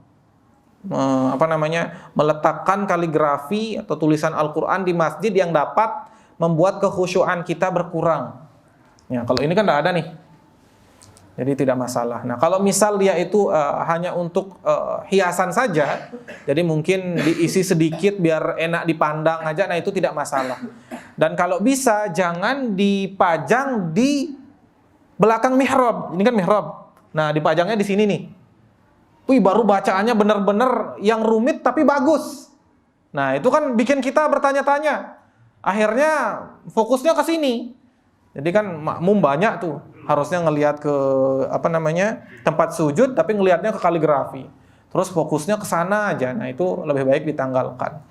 Meletakkan kaligrafi atau tulisan Al-Qur'an di masjid yang dapat membuat kekhusyuan kita berkurang. Ya, kalau ini kan enggak ada nih. Jadi tidak masalah. Nah, kalau misal dia itu hanya untuk hiasan saja, jadi mungkin diisi sedikit biar enak dipandang aja, nah itu tidak masalah. Dan kalau bisa jangan dipajang di belakang mihrab. Ini kan mihrab. Nah, dipajangnya di sini nih. Wih, baru bacaannya benar-benar yang rumit tapi bagus. Nah, itu kan bikin kita bertanya-tanya. Akhirnya fokusnya ke sini. Jadi kan makmum banyak tuh, harusnya ngelihat ke tempat sujud tapi ngelihatnya ke kaligrafi. Terus fokusnya ke sana aja. Nah, itu lebih baik ditanggalkan.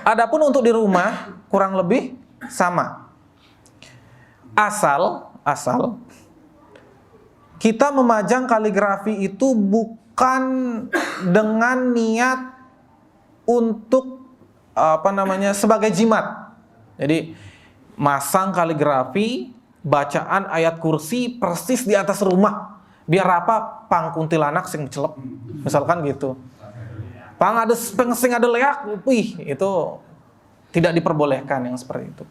Adapun untuk di rumah kurang lebih sama. Asal kita memajang kaligrafi itu bukan dengan niat untuk sebagai jimat. Jadi masang kaligrafi bacaan ayat kursi persis di atas rumah. Biar apa? Pang kuntilanak sing celep. Misalkan gitu. Pang ada sing ada leak, itu tidak diperbolehkan yang seperti itu.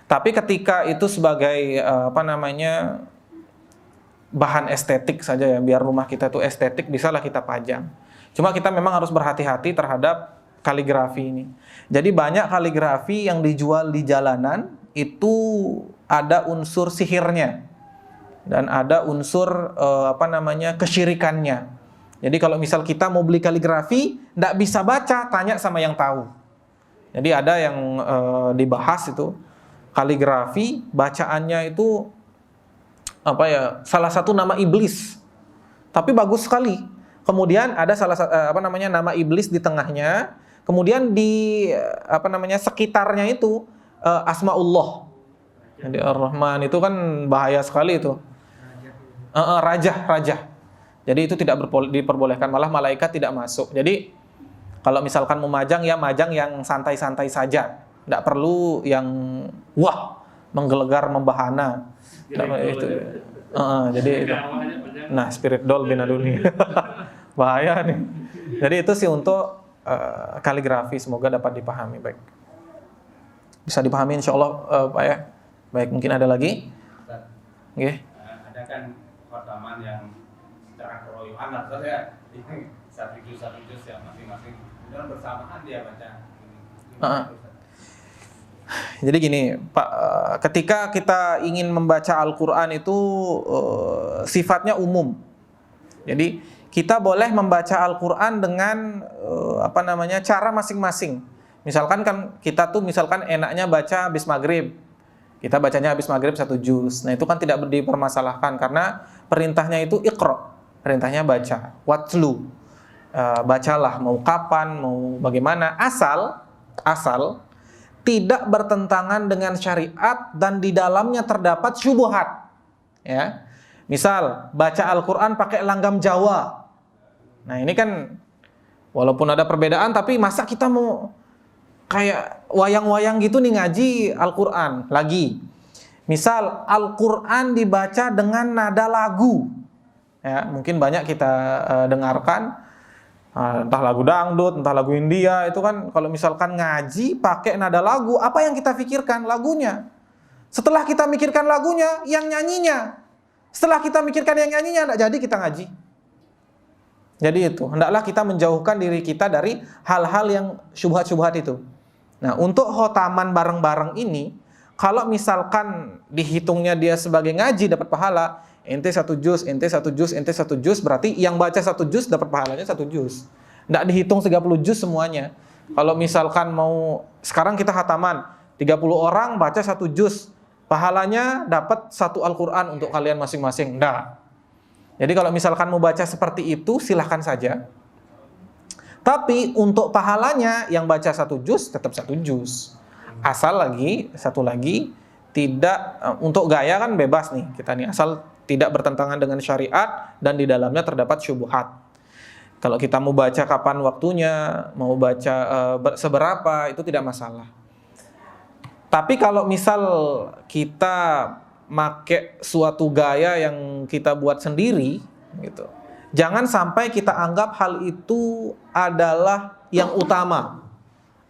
Tapi ketika itu sebagai bahan estetik saja ya, biar rumah kita tuh estetik, bisalah kita pajang. Cuma kita memang harus berhati-hati terhadap kaligrafi ini. Jadi banyak kaligrafi yang dijual di jalanan itu ada unsur sihirnya dan ada unsur kesyirikannya. Jadi kalau misal kita mau beli kaligrafi, nggak bisa baca, tanya sama yang tahu. Jadi ada yang dibahas itu kaligrafi bacaannya itu salah satu nama iblis, tapi bagus sekali. Kemudian ada nama iblis di tengahnya. Kemudian di sekitarnya itu asmaullah. Jadi Ar-Rahman itu kan bahaya sekali itu. Raja. Jadi itu tidak diperbolehkan, malah malaikat tidak masuk. Jadi kalau misalkan mau majang, ya majang yang santai-santai saja. Tidak perlu yang menggelegar, membahana. Itu. Jadi nah, spirit doll bina dunia. Bahaya nih. Jadi itu sih untuk kaligrafi, semoga dapat dipahami baik. Bisa dipahami insyaallah Pak ya. Baik, mungkin ada lagi? Oke. Ada kan khotaman yang secara keroyokan lah ya. Satu juz yang masing-masing dan bersamaan dia baca. Jadi gini, Pak, ketika kita ingin membaca Al-Qur'an itu sifatnya umum. Jadi kita boleh membaca Al-Qur'an dengan cara masing-masing. Misalkan kan kita tuh enaknya baca habis maghrib. Kita bacanya habis maghrib 1 juz. Nah itu kan tidak dipermasalahkan karena perintahnya itu iqra. Perintahnya baca. Watlu. Bacalah mau kapan, mau bagaimana. Asal tidak bertentangan dengan syariat dan di dalamnya terdapat syubhat. Ya. Misal baca Al-Qur'an pakai langgam Jawa. Nah, ini kan walaupun ada perbedaan tapi masa kita mau kayak wayang-wayang gitu nih ngaji Al-Qur'an lagi. Misal Al-Qur'an dibaca dengan nada lagu. Ya, mungkin banyak kita dengarkan entah lagu dangdut, entah lagu India, itu kan kalau misalkan ngaji pakai nada lagu, apa yang kita pikirkan? Lagunya. Setelah kita mikirkan lagunya, yang nyanyinya. Setelah kita mikirkan yang nyanyinya, tidak jadi kita ngaji. Jadi itu, hendaklah kita menjauhkan diri kita dari hal-hal yang syubhat-syubhat itu. Nah, untuk khotaman bareng-bareng ini, kalau misalkan dihitungnya dia sebagai ngaji dapat pahala, ente 1 juz, ente 1 juz, ente 1 juz, berarti yang baca 1 juz dapat pahalanya 1 juz. Tidak dihitung 30 juz semuanya. Kalau misalkan sekarang kita khataman, 30 orang baca 1 juz, pahalanya dapat 1 Al-Qur'an untuk kalian masing-masing. Tidak. Jadi kalau misalkan mau baca seperti itu, silahkan saja. Tapi untuk pahalanya yang baca 1 juz tetap 1 juz. Asal satu lagi, tidak untuk gaya kan bebas nih kita nih, asal tidak bertentangan dengan syariat dan di dalamnya terdapat syubhat. Kalau kita mau baca kapan waktunya, mau baca seberapa, itu tidak masalah. Tapi kalau misal kita make suatu gaya yang kita buat sendiri gitu, jangan sampai kita anggap hal itu adalah yang utama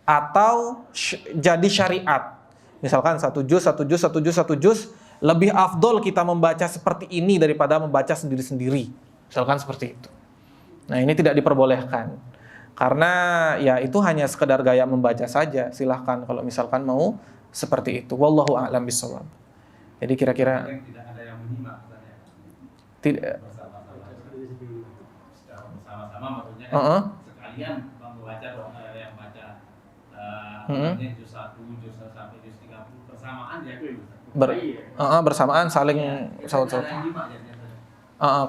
atau jadi syariat. Misalkan 1 juz, lebih afdol kita membaca seperti ini daripada membaca sendiri-sendiri. Misalkan seperti itu. Nah, ini tidak diperbolehkan. Karena ya itu hanya sekedar gaya membaca saja. Silahkan kalau misalkan mau seperti itu. Wallahu a'lam bishawab. Jadi kira-kira tidak ada yang menyimak katanya. Tidak. Bersama-sama maksudnya kan sekalian membaca yang baca juz 1, juz sampai juz 30 bersamaan ya itu. Bersamaan saling saut-saut.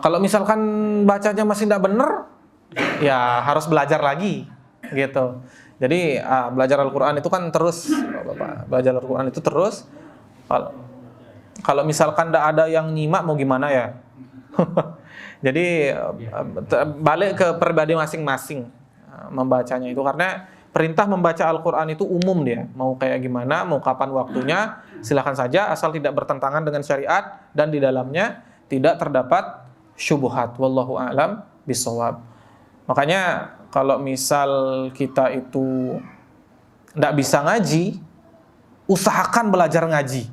Kalau misalkan bacanya masih tidak benar, ya harus belajar lagi, gitu. Jadi belajar Al-Quran itu kan terus, Bapak. Belajar Al-Quran itu terus. Kalau misalkan tidak ada yang nyimak, mau gimana ya? Jadi balik ke pribadi masing-masing membacanya itu, karena perintah membaca Al-Quran itu umum dia. Mau kayak gimana, mau kapan waktunya, silahkan saja asal tidak bertentangan dengan syariat dan di dalamnya tidak terdapat syubhat. Wallahu a'lam bishawab. Makanya kalau misal kita itu tidak bisa ngaji, usahakan belajar ngaji.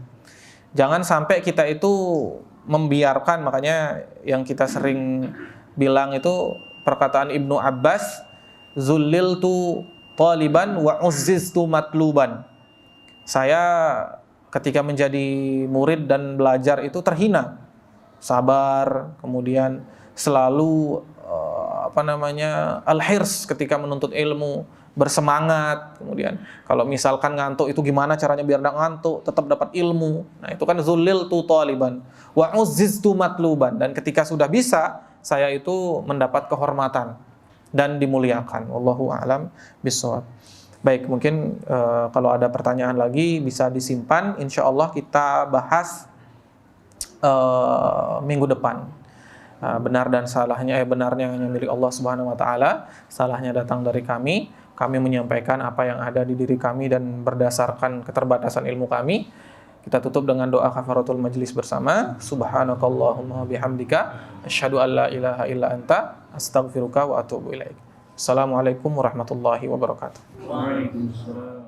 Jangan sampai kita itu membiarkan, makanya yang kita sering bilang itu perkataan Ibnu Abbas, zulliltu taliban wa uzziztu matluban. Saya ketika menjadi murid dan belajar itu terhina, sabar, kemudian selalu al-hirs ketika menuntut ilmu, bersemangat. Kemudian kalau misalkan ngantuk itu gimana caranya biar tidak ngantuk, tetap dapat ilmu. Nah, itu kan zulliltu taliban wa uzziztu matluban. Dan ketika sudah bisa, saya itu mendapat kehormatan dan dimuliakan. Wallahu a'lam bishawab. Baik, mungkin kalau ada pertanyaan lagi bisa disimpan. Insya Allah kita bahas minggu depan. Benar dan salahnya, benarnya hanya milik Allah Subhanahu wa taala, salahnya datang dari kami. Kami menyampaikan apa yang ada di diri kami dan berdasarkan keterbatasan ilmu kami. Kita tutup dengan doa kafaratul majlis bersama. Subhanakallahumma bihamdika asyhadu an la ilaha illa anta astaghfiruka wa atubu ilaik. Assalamualaikum warahmatullahi wabarakatuh. Waalaikumsalam.